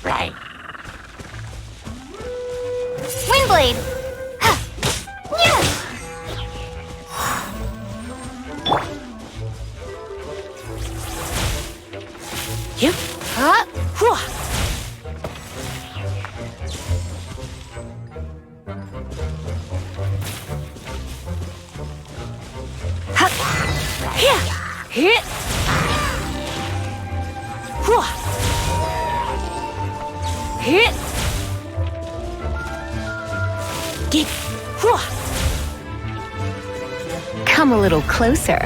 Right. Windblade! Yep. Hit. Hit. Get. Come a little closer.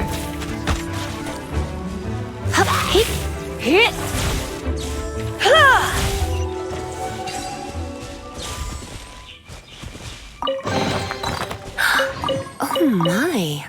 Hit. Hit. Oh my.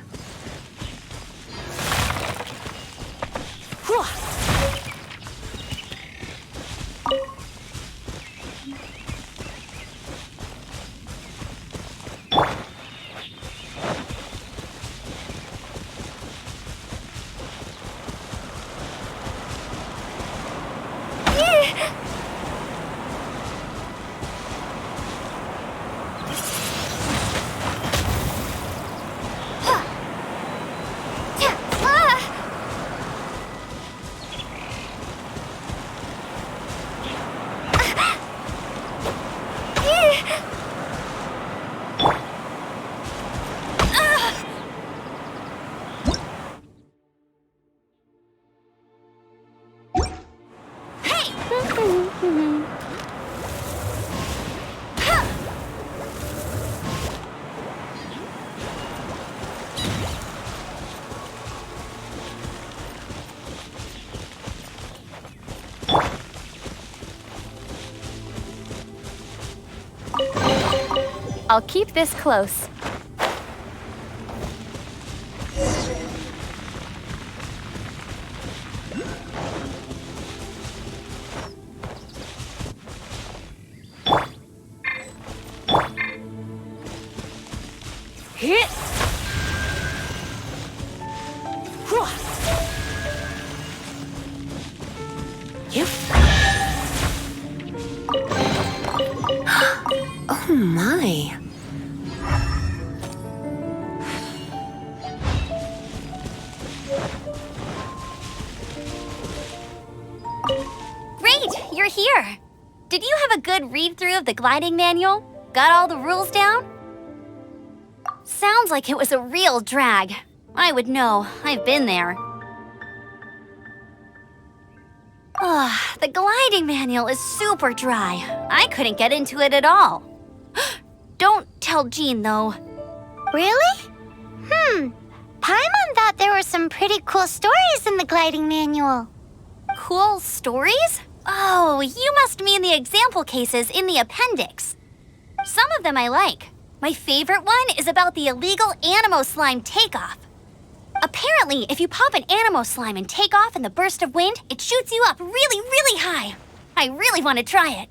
I'll keep this close. Hit. Yep. Oh my. Great, you're here. Did you have a good read-through of the gliding manual? Got all the rules down? Sounds like it was a real drag. I would know. I've been there. The gliding manual is super dry. I couldn't get into it at all. Don't tell Jean, though. Really? Paimon thought there were some pretty cool stories in the gliding manual. Cool stories? Oh, you must mean the example cases in the appendix. Some of them I like. My favorite one is about the illegal Animo Slime takeoff. Apparently, if you pop an Animo Slime and take off in the burst of wind, it shoots you up really, really high. I really want to try it.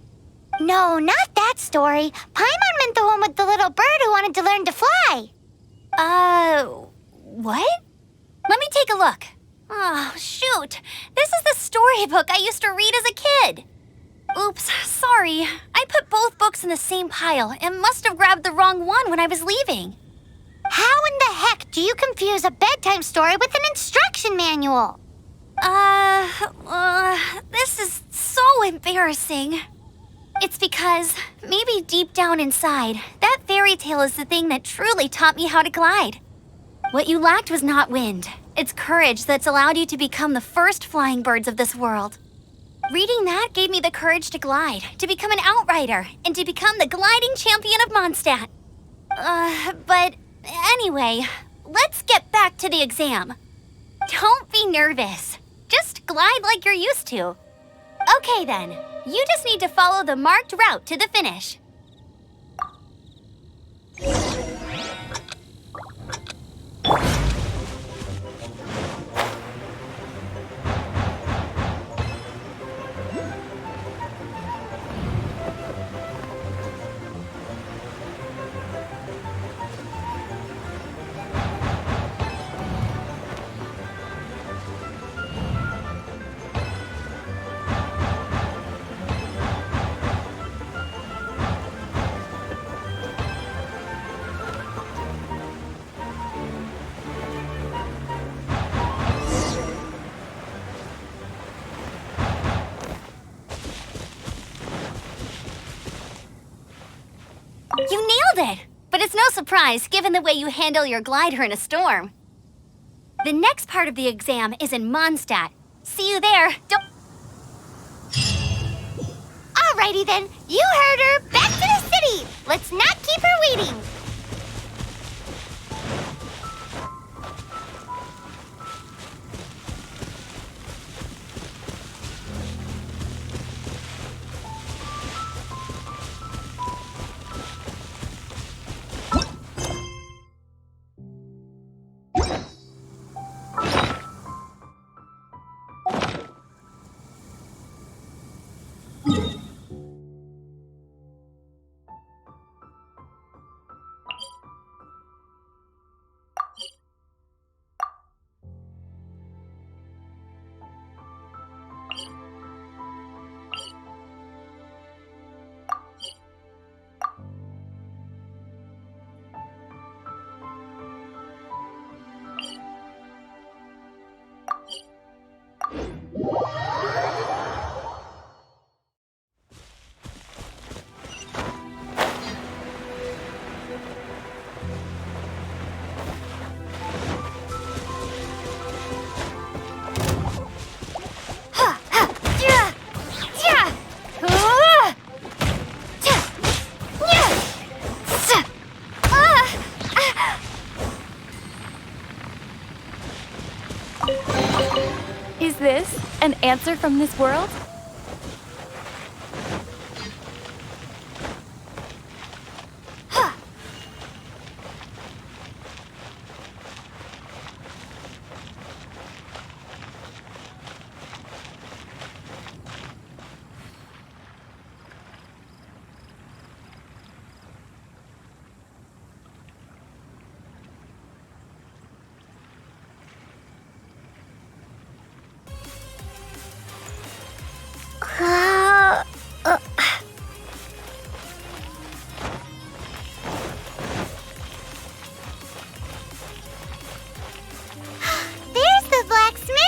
No, not that story. Paimon meant the one with the little bird who wanted to learn to fly. What? Let me take a look. Oh, shoot. This is the storybook I used to read as a kid. Oops, sorry. I put both books in the same pile and must have grabbed the wrong one when I was leaving. How in the heck do you confuse a bedtime story with an instruction manual? This is so embarrassing. It's because, maybe deep down inside, that fairy tale is the thing that truly taught me how to glide. What you lacked was not wind. It's courage that's allowed you to become the first flying birds of this world. Reading that gave me the courage to glide, to become an outrider, and to become the gliding champion of Mondstadt. But anyway, let's get back to the exam. Don't be nervous. Just glide like you're used to. Okay then, you just need to follow the marked route to the finish. You nailed it! But it's no surprise, given the way you handle your glider in a storm. The next part of the exam is in Mondstadt. See you there. Don't... Alrighty then, you heard her. Back to the city. Let's not keep her waiting. Is this an answer from this world? There's the blacksmith.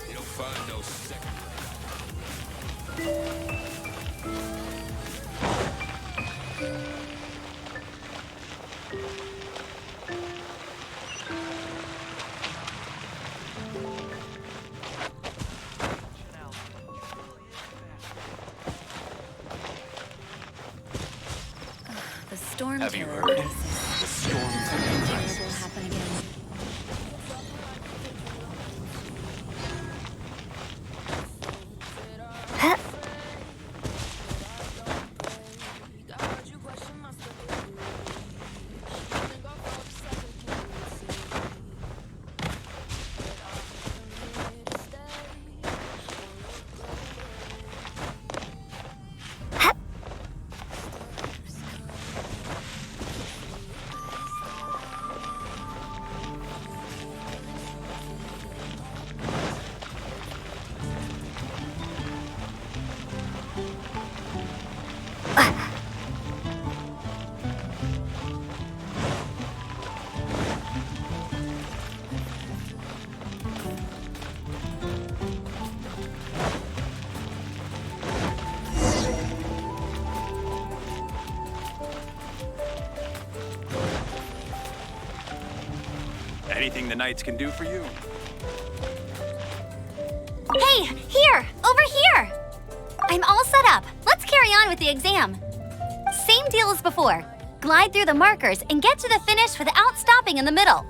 You'll find no second. The storm Have you terror heard? crisis. The storm Something terror terrible crisis. will happen again. Anything the Knights can do for you? Hey, here! Over here! I'm all set up. Let's carry on with the exam. Same deal as before. Glide through the markers and get to the finish without stopping in the middle.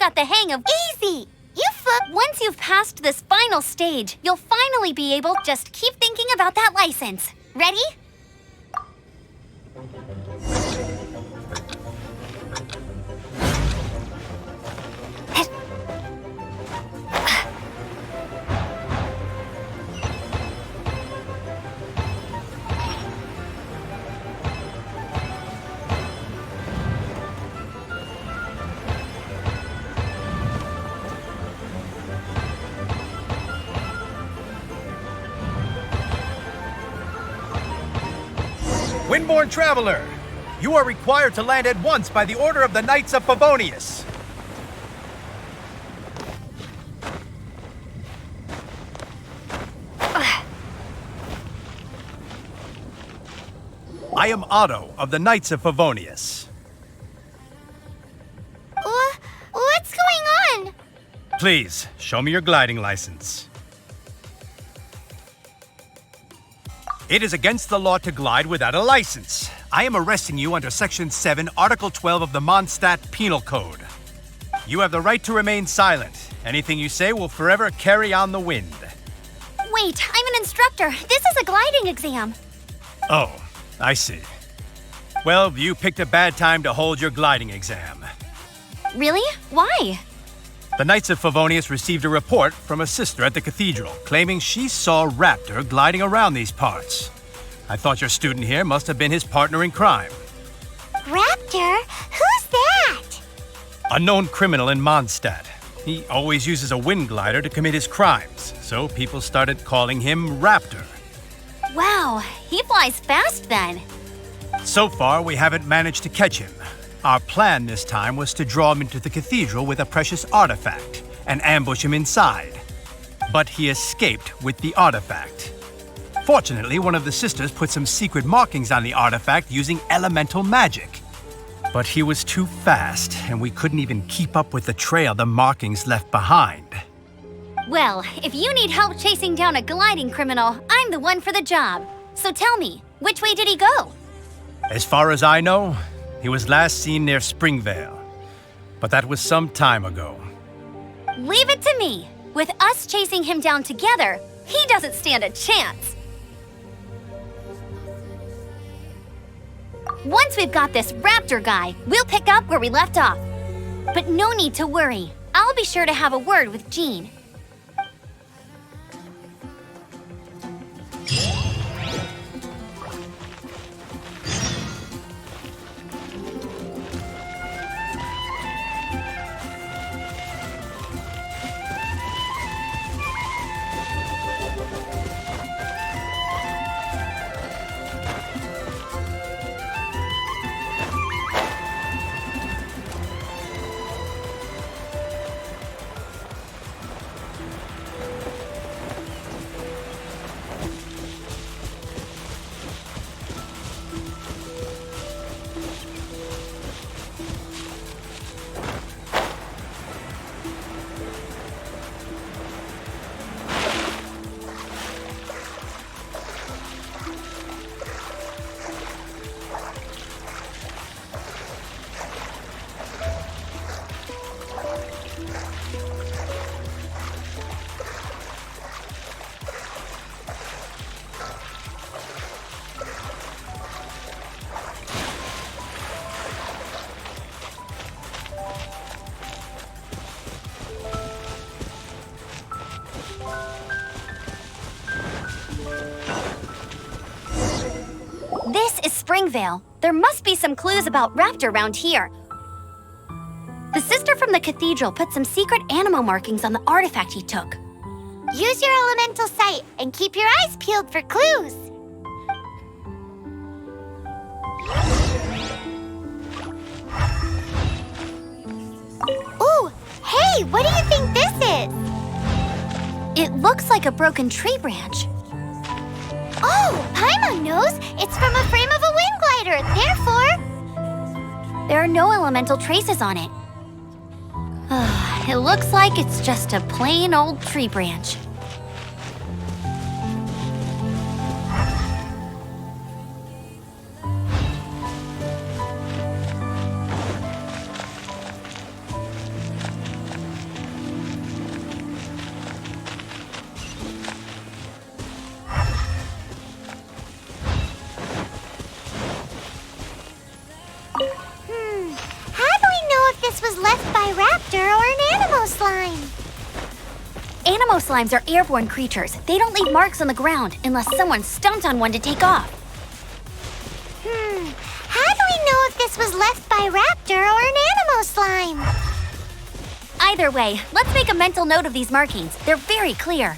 got the hang of Easy! You flip. Once you've passed this final stage, you'll finally be able to just keep thinking about that license. Ready? Windborne Traveler, you are required to land at once by the order of the Knights of Favonius. I am Otto of the Knights of Favonius. What's going on? Please, show me your gliding license. It is against the law to glide without a license. I am arresting you under Section 7, Article 12 of the Mondstadt Penal Code. You have the right to remain silent. Anything you say will forever carry on the wind. Wait, I'm an instructor. This is a gliding exam. Oh, I see. Well, you picked a bad time to hold your gliding exam. Really? Why? The Knights of Favonius received a report from a sister at the cathedral claiming she saw Raptor gliding around these parts. I thought your student here must have been his partner in crime. Raptor? Who's that? A known criminal in Mondstadt. He always uses a wind glider to commit his crimes, so people started calling him Raptor. Wow, he flies fast then. So far, we haven't managed to catch him. Our plan this time was to draw him into the cathedral with a precious artifact and ambush him inside. But he escaped with the artifact. Fortunately, one of the sisters put some secret markings on the artifact using elemental magic. But he was too fast, and we couldn't even keep up with the trail the markings left behind. Well, if you need help chasing down a gliding criminal, I'm the one for the job. So tell me, which way did he go? As far as I know, he was last seen near Springvale. But that was some time ago. Leave it to me. With us chasing him down together, he doesn't stand a chance. Once we've got this Raptor guy, we'll pick up where we left off. But no need to worry. I'll be sure to have a word with Jean. This is Springvale. There must be some clues about Raptor around here. The sister from the cathedral put some secret animal markings on the artifact he took. Use your elemental sight and keep your eyes peeled for clues. Ooh, hey, what do you think this is? It looks like a broken tree branch. Oh, Paimon knows. It's from a frame of a wind glider. Therefore, There are no elemental traces on it. It looks like it's just a plain old tree branch. Animo slimes are airborne creatures. They don't leave marks on the ground unless someone stomped on one to take off. How do we know if this was left by Raptor or an Animo slime? Either way, let's make a mental note of these markings. They're very clear.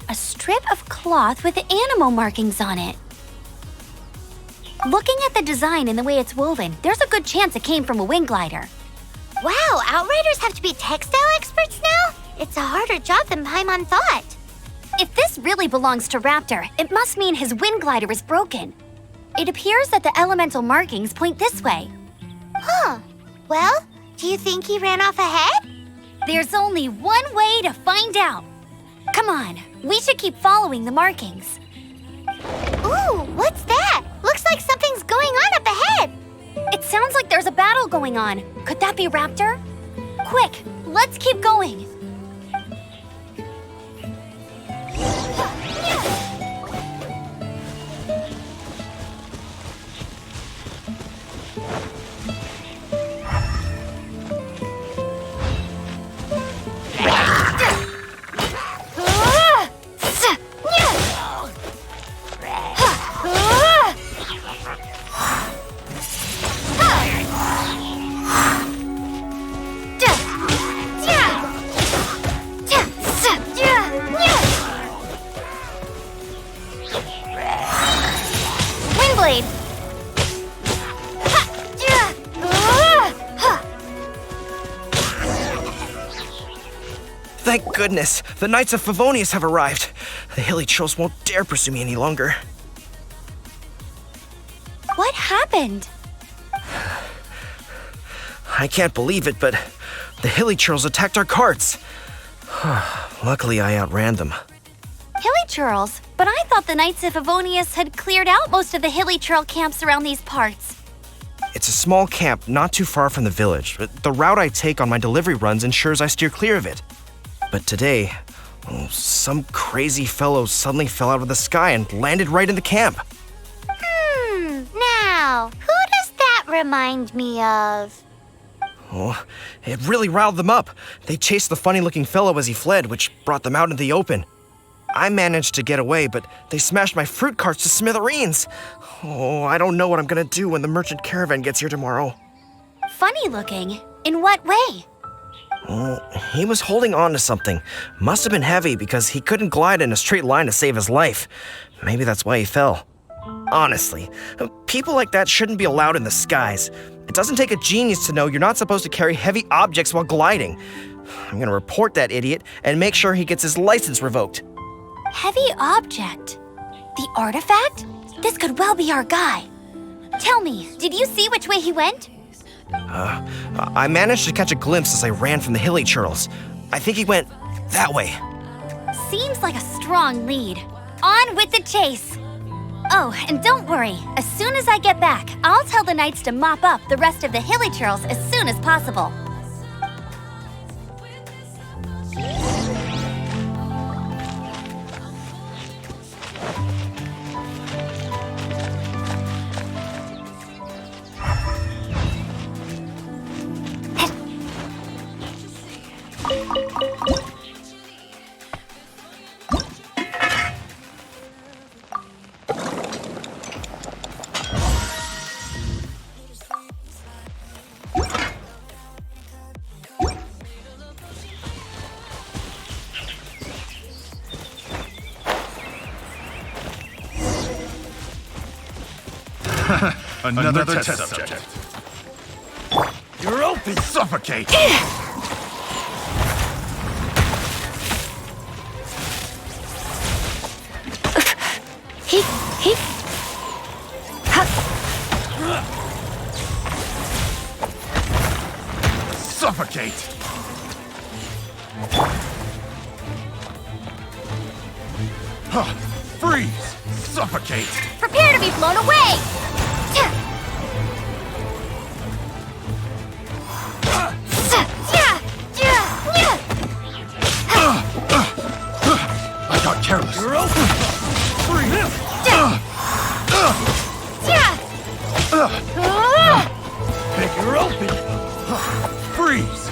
A strip of cloth with Animo markings on it. Looking at the design and the way it's woven, there's a good chance it came from a wing glider. Wow, Outriders have to be textile experts now? It's a harder job than Paimon thought. If this really belongs to Raptor, it must mean his wind glider is broken. It appears that the elemental markings point this way. Huh. Well, do you think he ran off ahead? There's only one way to find out. Come on, we should keep following the markings. Ooh, what's that? Looks like something's going on up ahead. It sounds like there's a battle going on. Could that be Raptor? Quick, let's keep going. Windblade! Thank goodness, the Knights of Favonius have arrived. The hilly trolls won't dare pursue me any longer. What happened? I can't believe it, but the hilly trolls attacked our carts. Luckily, I outran them. Hilly churls? But I thought the Knights of Favonius had cleared out most of the hilly churl camps around these parts. It's a small camp not too far from the village. The route I take on my delivery runs ensures I steer clear of it. But today, some crazy fellow suddenly fell out of the sky and landed right in the camp. Now, who does that remind me of? Oh, it really riled them up. They chased the funny-looking fellow as he fled, which brought them out into the open. I managed to get away, but they smashed my fruit carts to smithereens. Oh, I don't know what I'm gonna do when the merchant caravan gets here tomorrow. Funny looking? In what way? Oh, he was holding on to something. Must have been heavy because he couldn't glide in a straight line to save his life. Maybe that's why he fell. Honestly, people like that shouldn't be allowed in the skies. It doesn't take a genius to know you're not supposed to carry heavy objects while gliding. I'm gonna report that idiot and make sure he gets his license revoked. Heavy object? The artifact? This could well be our guy. Tell me, did you see which way he went? I managed to catch a glimpse as I ran from the hilly churls. I think he went that way. Seems like a strong lead. On with the chase! Oh, and don't worry. As soon as I get back, I'll tell the knights to mop up the rest of the hilly churls as soon as possible. Another test subject. You're open. Suffocate. Suffocate. Freeze! Suffocate! Prepare to be blown away! I got careless. You're open! Freeze! You're open! Freeze!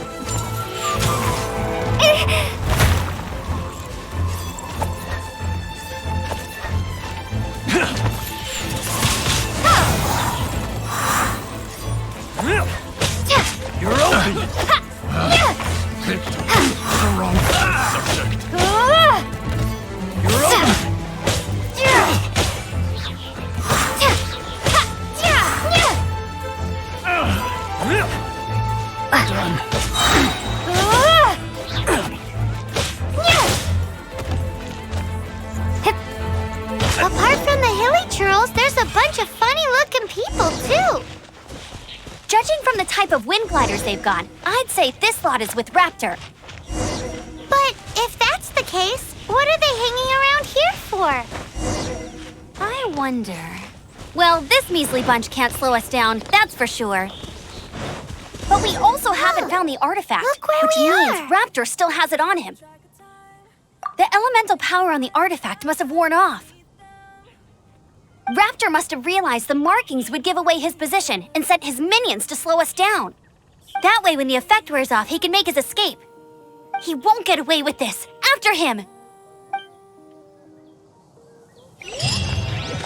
You're open! Picked the wrong subject. You're open! Done. Apart from the hilly churls, there's a bunch of funny-looking people, too. Judging from the type of wind gliders they've got, I'd say this lot is with Raptor. But if that's the case, what are they hanging around here for? I wonder... Well, this measly bunch can't slow us down, that's for sure. But we also haven't found the artifact, Look where which we means are. Raptor still has it on him. The elemental power on the artifact must have worn off. Raptor must have realized the markings would give away his position and sent his minions to slow us down. That way, when the effect wears off, he can make his escape. He won't get away with this. After him!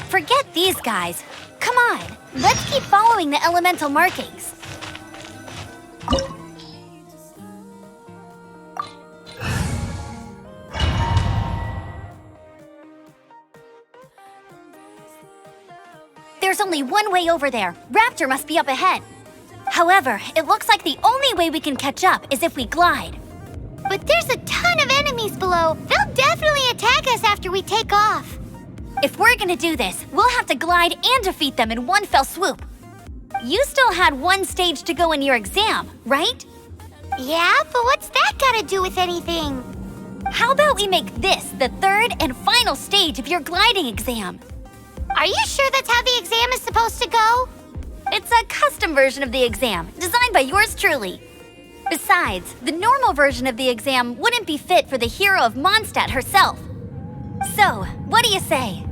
Forget these guys. Come on, let's keep following the elemental markings. There's only one way over there. Raptor must be up ahead. However, it looks like the only way we can catch up is if we glide. But there's a ton of enemies below. They'll definitely attack us after we take off. If we're gonna do this, we'll have to glide and defeat them in one fell swoop. You still had one stage to go in your exam, right? Yeah, but what's that got to do with anything? How about we make this the third and final stage of your gliding exam? Are you sure that's how the exam is supposed to go? It's a custom version of the exam, designed by yours truly. Besides, the normal version of the exam wouldn't be fit for the hero of Mondstadt herself. So, what do you say?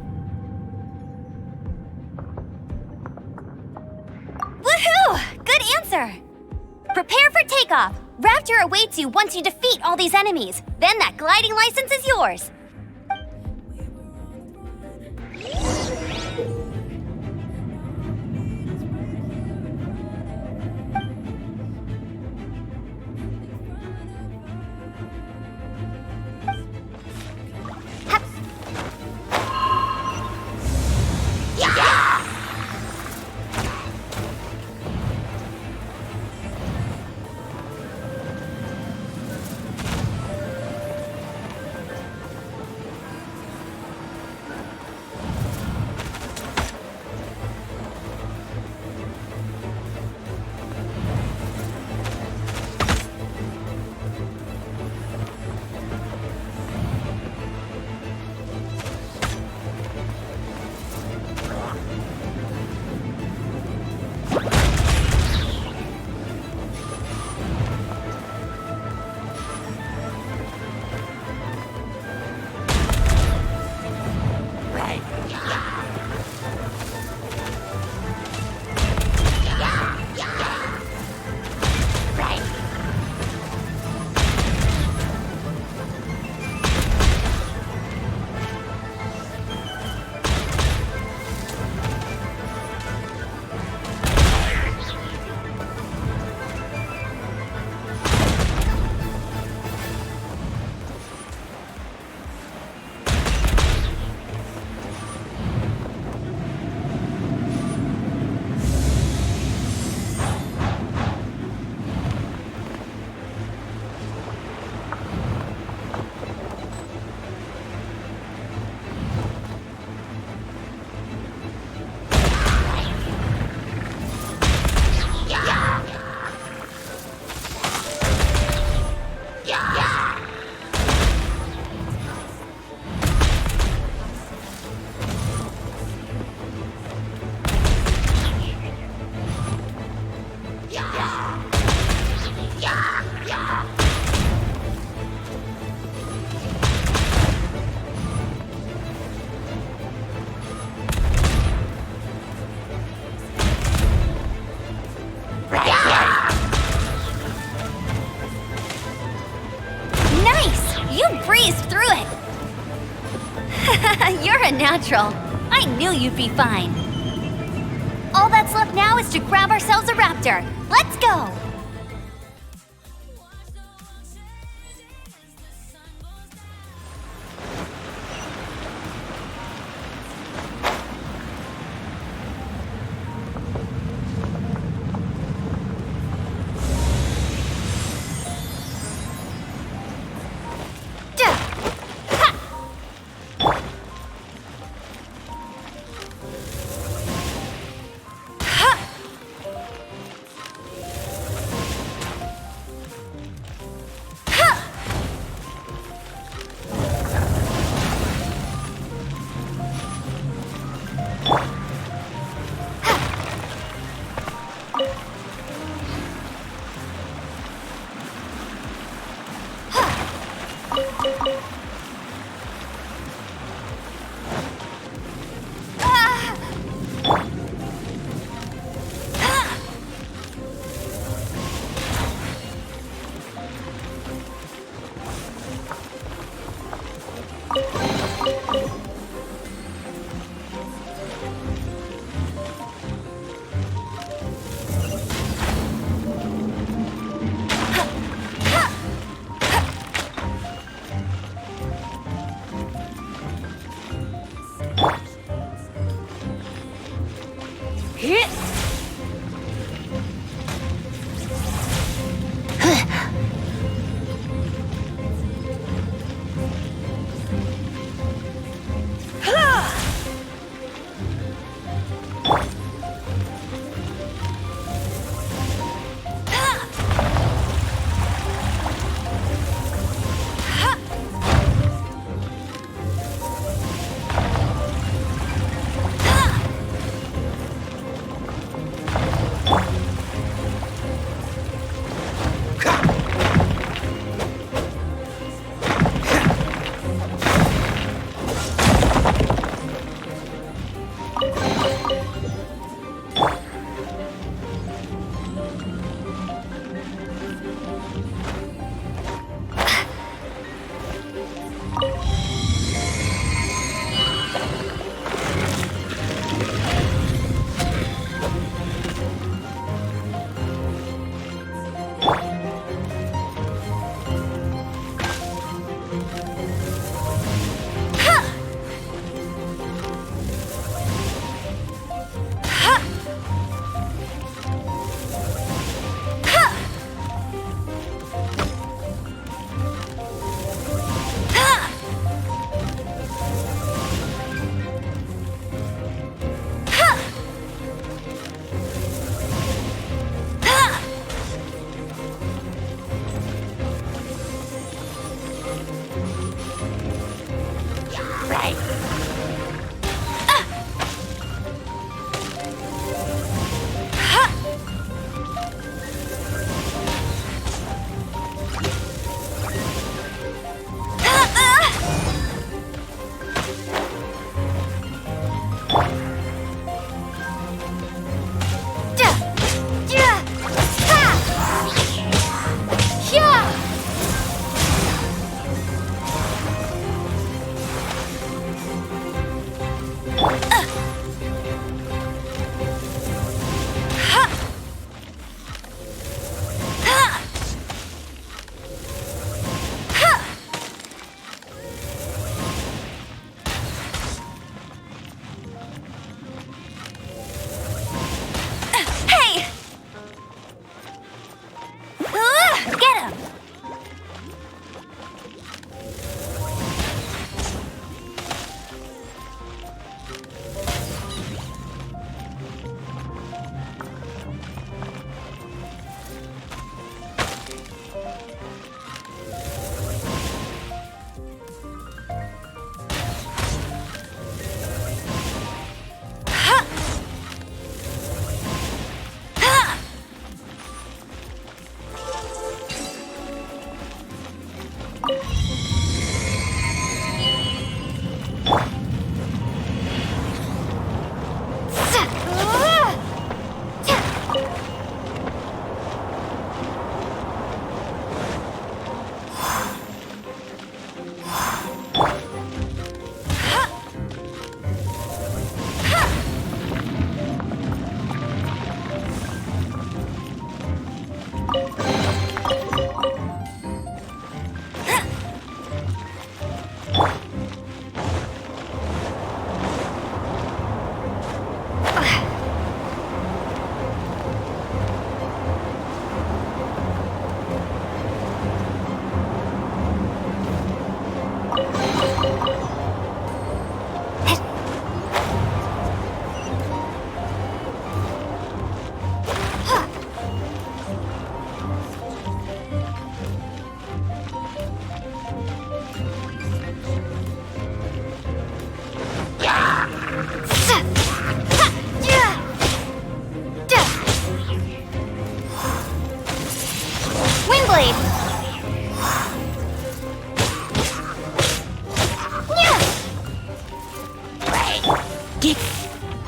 Woohoo! Good answer! Prepare for takeoff. Raptor awaits you once you defeat all these enemies. Then that gliding license is yours. natural. I knew you'd be fine. All that's left now is to grab ourselves a raptor. Let's go!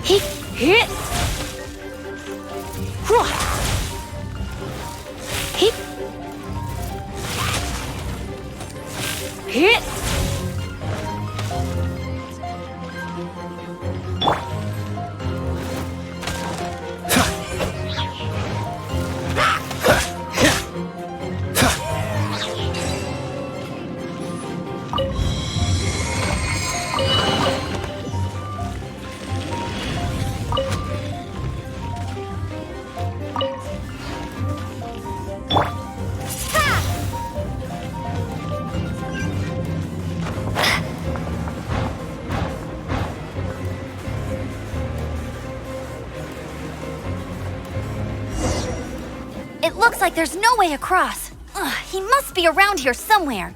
Hit, hit. Hit. Hit. It looks like there's no way across. Ugh, he must be around here somewhere.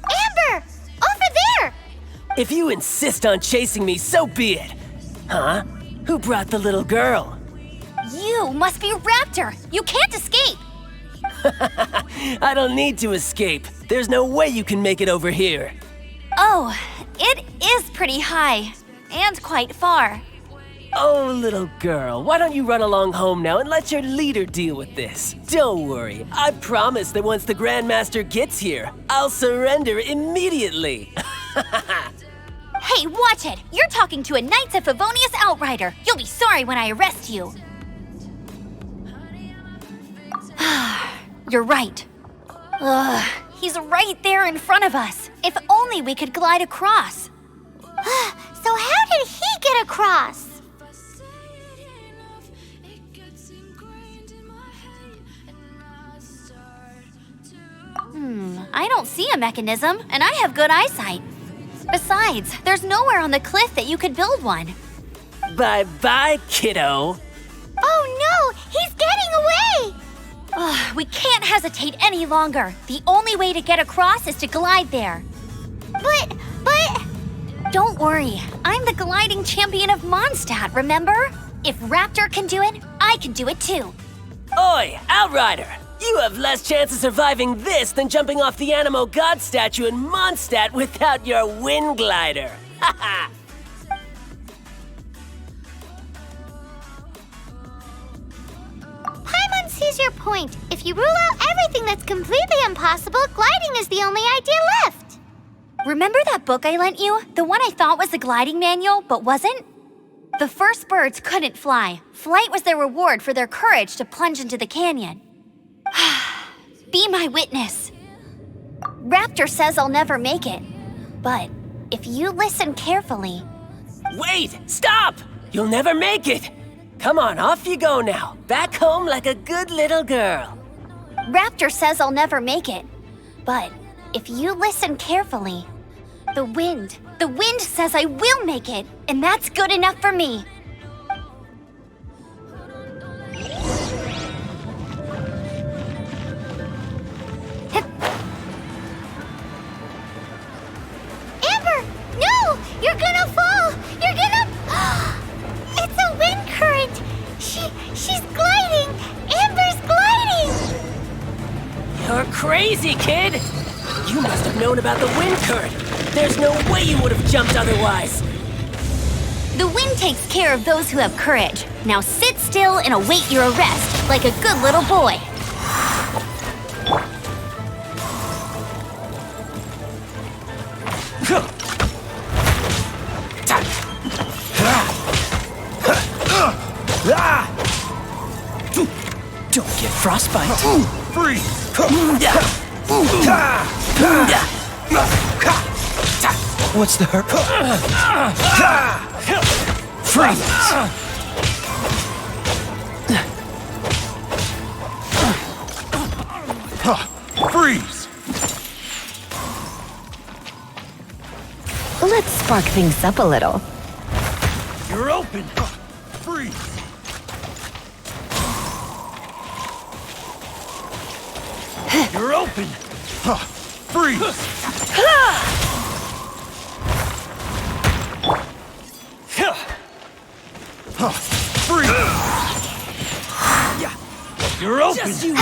Amber! Over there! If you insist on chasing me, so be it. Huh? Who brought the little girl? You must be Raptor. You can't escape. I don't need to escape. There's no way you can make it over here. Oh, it is pretty high. And quite far. Oh, little girl, why don't you run along home now and let your leader deal with this? Don't worry, I promise that once the Grandmaster gets here, I'll surrender immediately. Hey, watch it! You're talking to a Knights of Favonius outrider. You'll be sorry when I arrest you. You're right. Ugh, he's right there in front of us. If only we could glide across. So how did he get across? I don't see a mechanism, and I have good eyesight. Besides, there's nowhere on the cliff that you could build one. Bye-bye, kiddo. Oh no! He's getting away! Ugh, we can't hesitate any longer. The only way to get across is to glide there. But... Don't worry, I'm the gliding champion of Mondstadt, remember? If Raptor can do it, I can do it too. Oi, Outrider! You have less chance of surviving this than jumping off the Animo God statue in Mondstadt without your wind glider. Haha! Paimon sees your point. If you rule out everything that's completely impossible, gliding is the only idea left. Remember that book I lent you? The one I thought was the gliding manual, but wasn't? The first birds couldn't fly. Flight was their reward for their courage to plunge into the canyon. Be my witness. Raptor says I'll never make it. But if you listen carefully... Wait! Stop! You'll never make it! Come on, off you go now. Back home like a good little girl. Raptor says I'll never make it. But if you listen carefully, the wind says I will make it, and that's good enough for me. Amber! No! You're gonna fall! You're gonna... It's a wind current! She's gliding! Amber's gliding! You're crazy, kid! You must have known about the wind current. There's no way you would have jumped otherwise. The wind takes care of those who have courage. Now sit still and await your arrest, like a good little boy. Don't get frostbite. Freeze! What's the hurt? Freeze! Freeze! Let's spark things up a little. You're open! Freeze! You're open! Freeze! Freeze! You're open! Just you watch.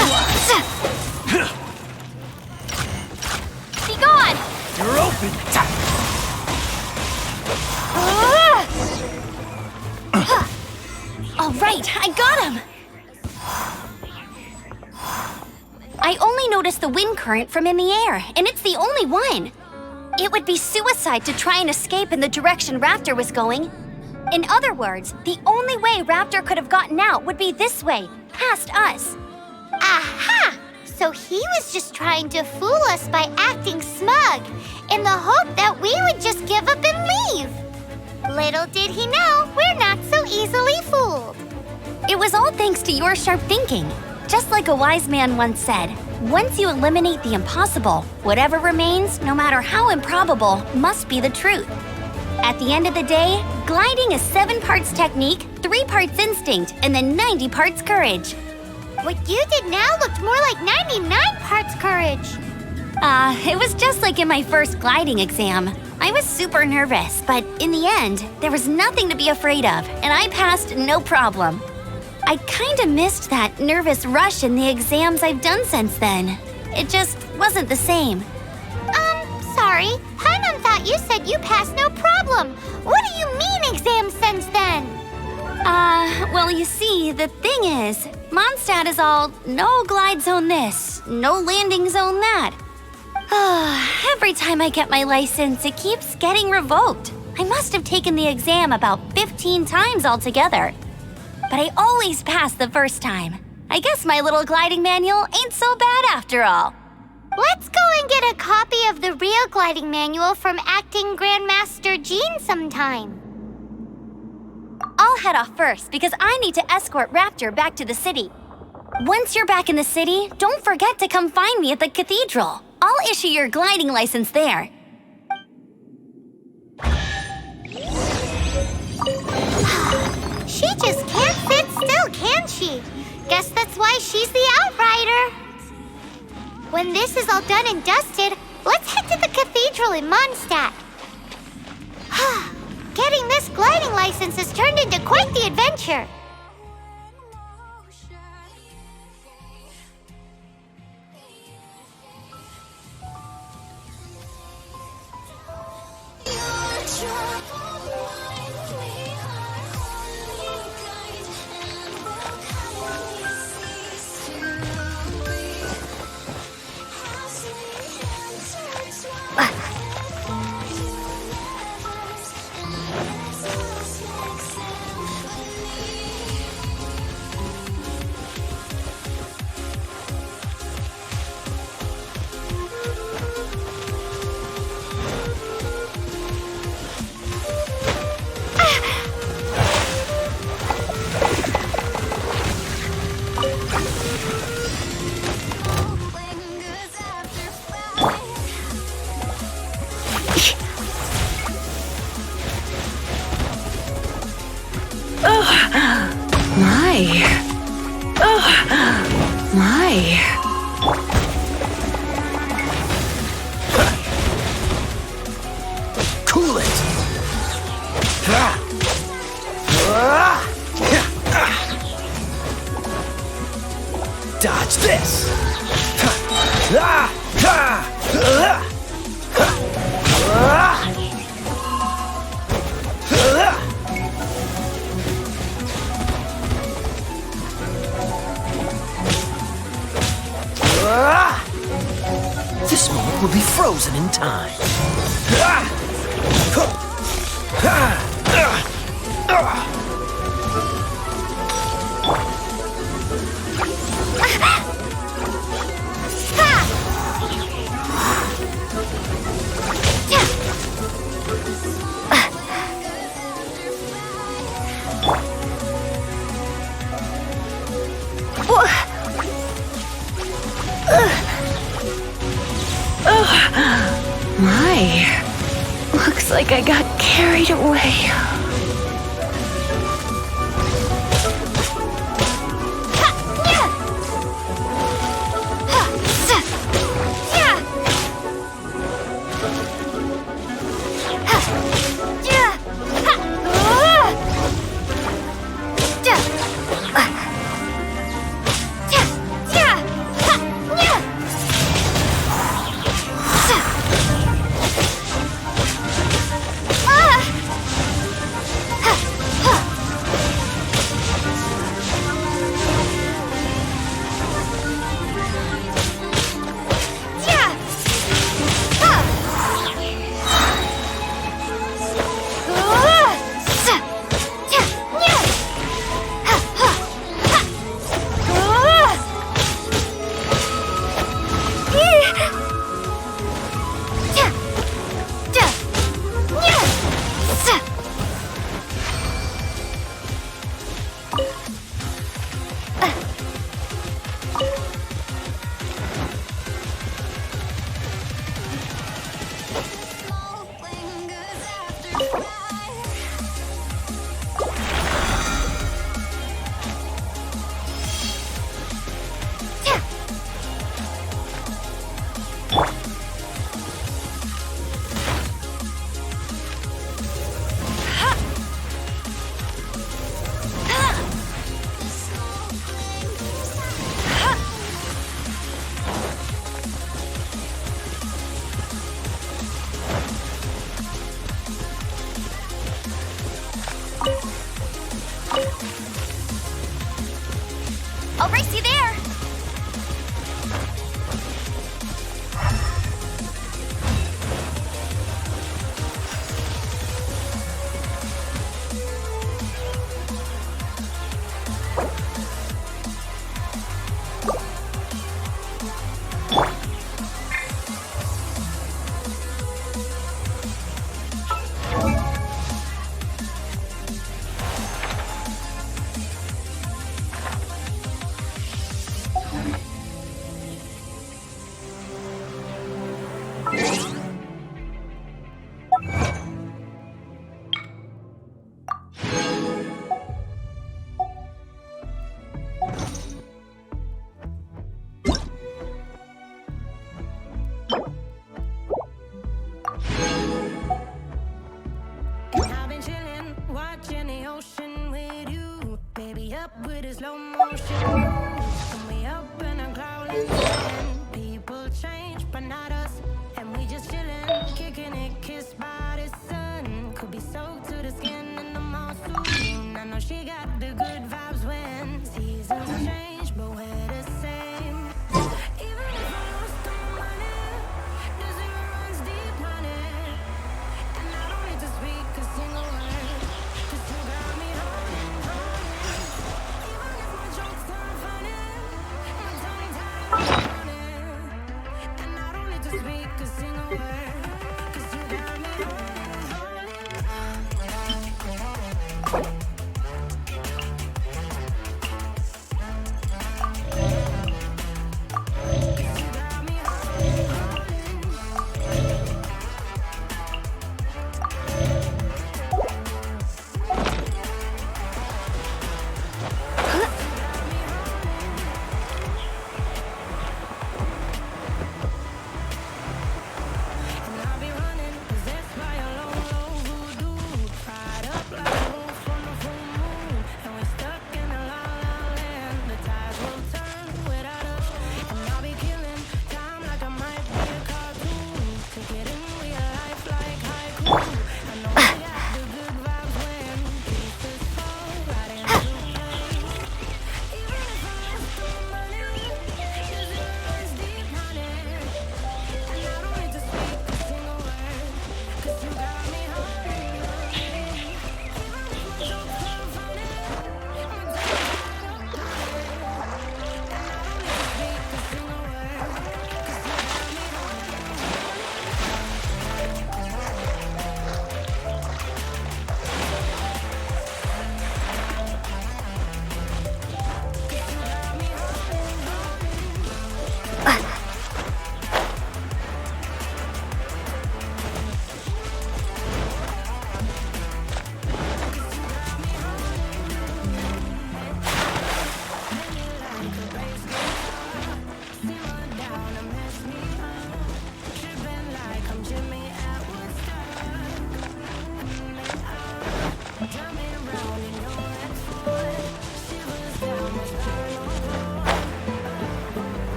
Be gone! You're open! All right, I got him! I only noticed the wind current from in the air, and it's the only one. It would be suicide to try and escape in the direction Raptor was going. In other words, the only way Raptor could have gotten out would be this way, past us. Aha! So he was just trying to fool us by acting smug, in the hope that we would just give up and leave. Little did he know, we're not so easily fooled. It was all thanks to your sharp thinking. Just like a wise man once said, once you eliminate the impossible, whatever remains, no matter how improbable, must be the truth. At the end of the day, gliding is 7 parts technique, 3 parts instinct, and then 90 parts courage. What you did now looked more like 99 parts courage. It was just like in my first gliding exam. I was super nervous, but in the end, there was nothing to be afraid of, and I passed no problem. I kinda missed that nervous rush in the exams I've done since then. It just wasn't the same. Sorry. Paimon thought you said you passed no problem. What do you mean exam since then? Well, you see, the thing is, Mondstadt is all no glide zone this, no landing zone that. Every time I get my license, it keeps getting revoked. I must have taken the exam about 15 times altogether. But I always pass the first time. I guess my little gliding manual ain't so bad after all. Let's go and get a copy of the real gliding manual from Acting Grandmaster Jean sometime. I'll head off first because I need to escort Raptor back to the city. Once you're back in the city, don't forget to come find me at the cathedral. I'll issue your gliding license there. She just can't sit still, can she? Guess that's why she's the outrider. When this is all done and dusted, let's head to the cathedral in Mondstadt. Getting this gliding license has turned into quite the adventure. Cool it! Dodge this! This moment will be frozen in time. Looks like I got carried away. I'll race you there.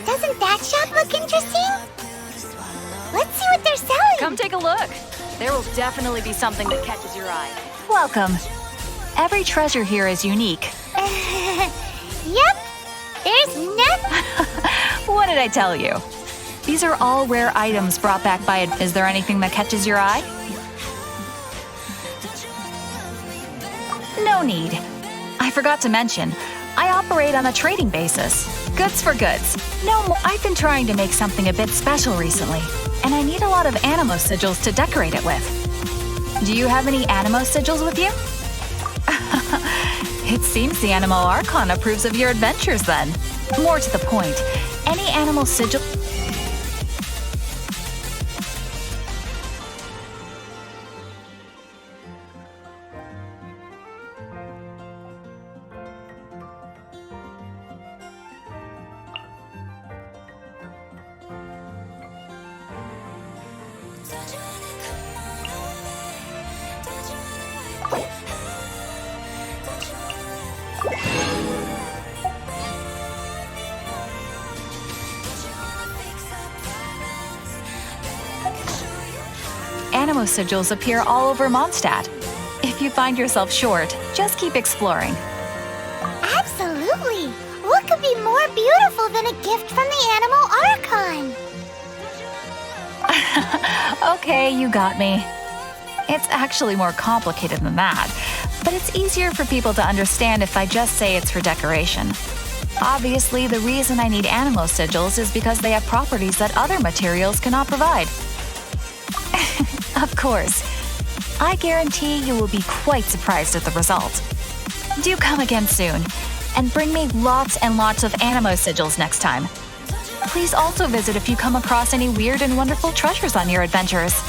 Doesn't that shop look interesting? Let's see what they're selling. Come take a look. There will definitely be something that catches your eye. Welcome. Every treasure here is unique. Yep. There's nothing. What did I tell you? These are all rare items brought back by it. Is there anything that catches your eye? No need. I forgot to mention, I operate on a trading basis. Goods for goods. No more. I've been trying to make something a bit special recently. and I need a lot of animo sigils to decorate it with. Do you have any animo sigils with you? It seems the Animo Archon approves of your adventures then. More to the point, any animal sigil... Animo sigils appear all over Mondstadt. If you find yourself short, just keep exploring. Absolutely! What could be more beautiful than a gift from the Animal Archon? Okay, you got me. It's actually more complicated than that, but it's easier for people to understand if I just say it's for decoration. Obviously, the reason I need animo sigils is because they have properties that other materials cannot provide. Of course. I guarantee you will be quite surprised at the result. Do come again soon, and bring me lots and lots of animo sigils next time. Please also visit if you come across any weird and wonderful treasures on your adventures.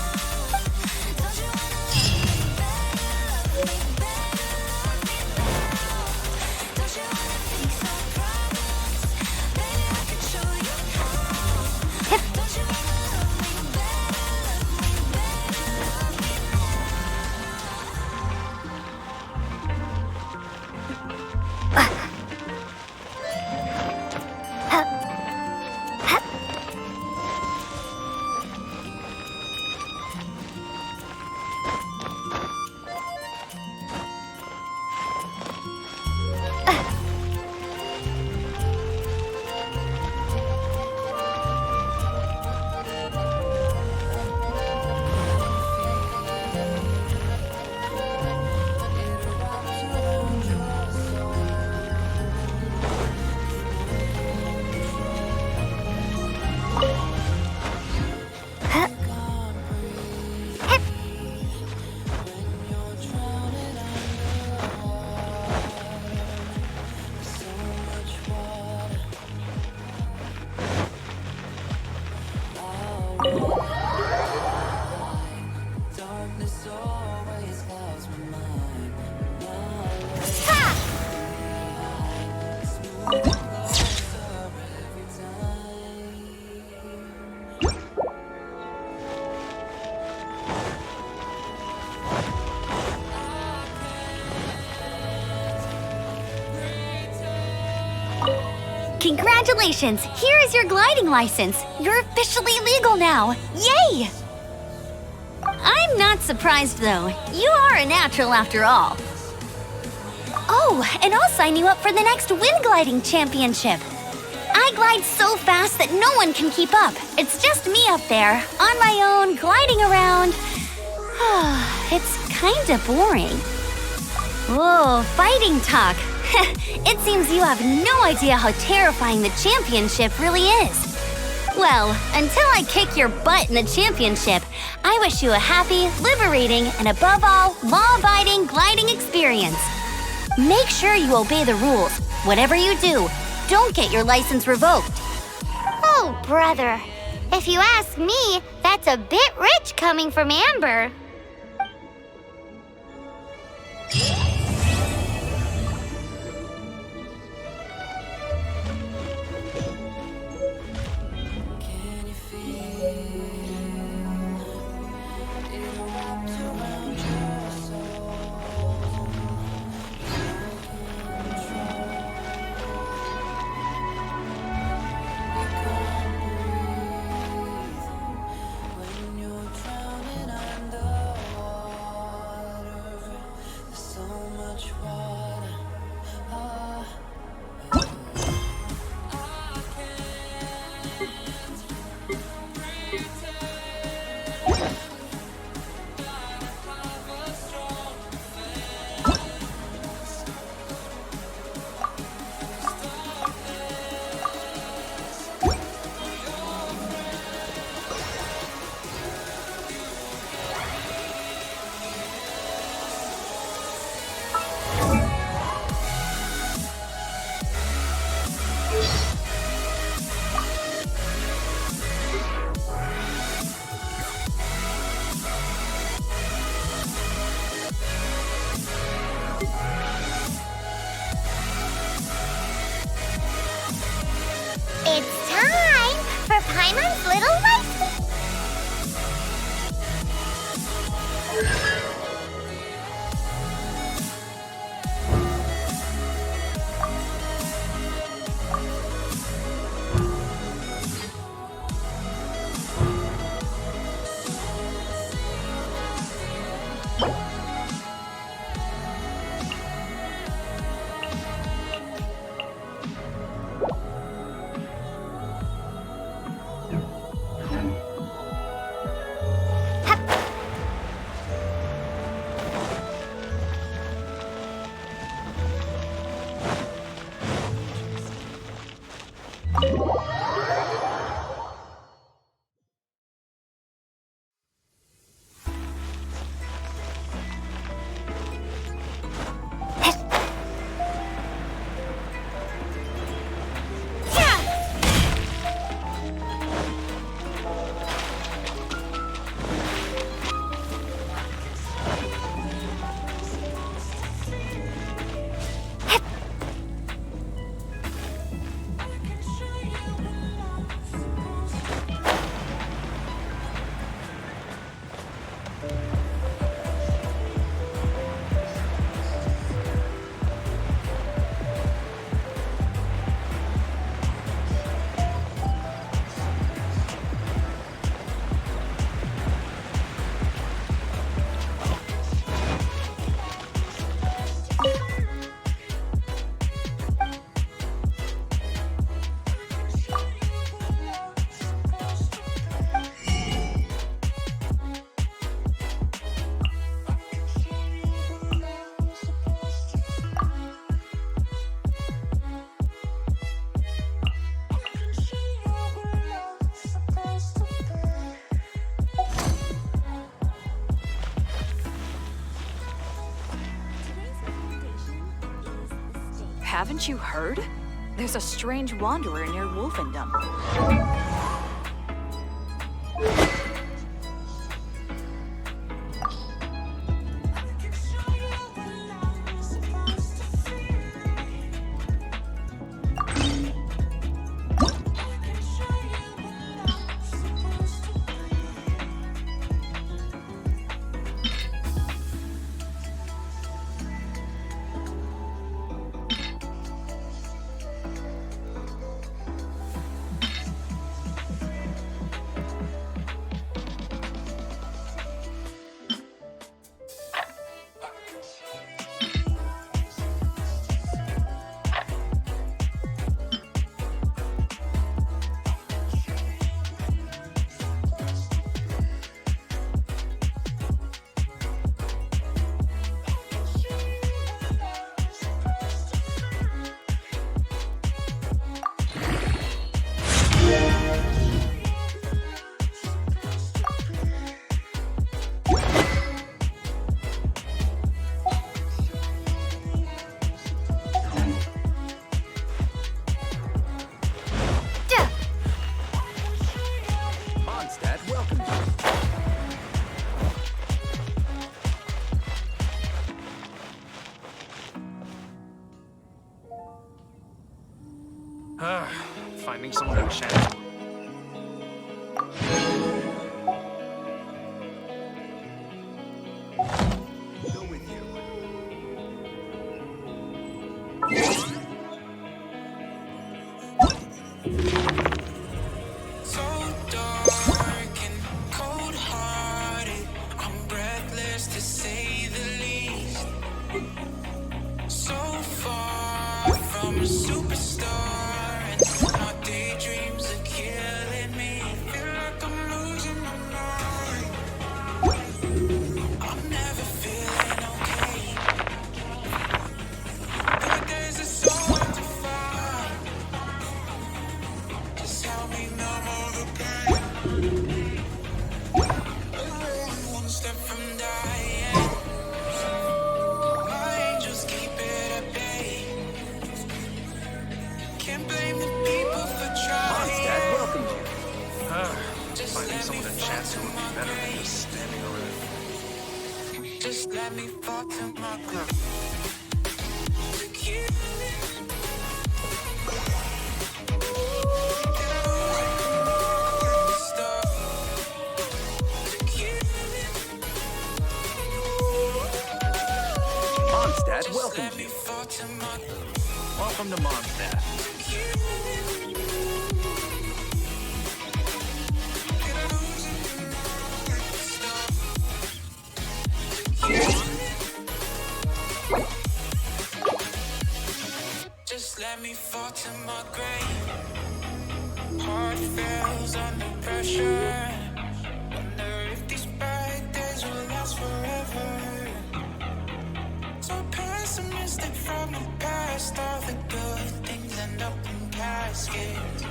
Congratulations! Here is your gliding license. You're officially legal now. Yay! I'm not surprised though. You are a natural after all. Oh, and I'll sign you up for the next wind gliding championship. I glide so fast that no one can keep up. It's just me up there, on my own, gliding around. It's kinda boring. Whoa, fighting talk. It seems you have no idea how terrifying the championship really is. Well, until I kick your butt in the championship, I wish you a happy, liberating, and above all, law-abiding gliding experience. Make sure you obey the rules. Whatever you do, don't get your license revoked. Oh, brother. If you ask me, that's a bit rich coming from Amber. It's time for Paimon's Little Light. Haven't you heard? There's a strange wanderer near Wolfendom. Finding someone who shan't. Go with you. So dark and cold-hearted, I'm breathless to say the least. So far from a superstar. Daydreams are killing me. Feel like I'm losing my mind. I'm never feeling okay. Good days are so hard to find. Welcome to Mondstadt. Just let me fall to my grave. Heart fails under pressure. Wonder if these bad days will last forever. So pessimistic from the past. All the good things end up in caskets.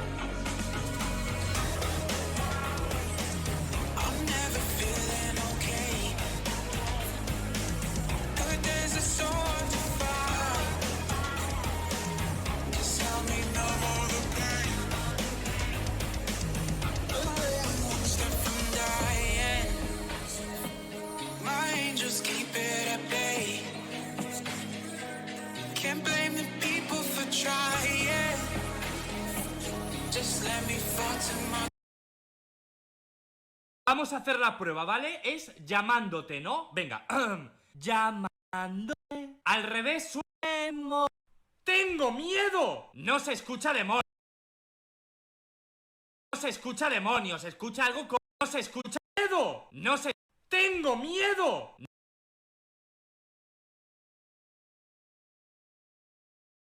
I'm never feeling okay. Good days are so hard to find. Just help me numb all the pain. I'm one step from dying. My angels keep it at bay. Can't blame the people for trying. Just let me fall to my. Vamos a hacer la prueba, ¿vale? Es llamándote, ¿no? Venga. Llamándote. Al revés, ¡tengo miedo! No se escucha demonio. No se escucha demonio. Se escucha algo como. No se escucha miedo. No se. ¡Tengo miedo!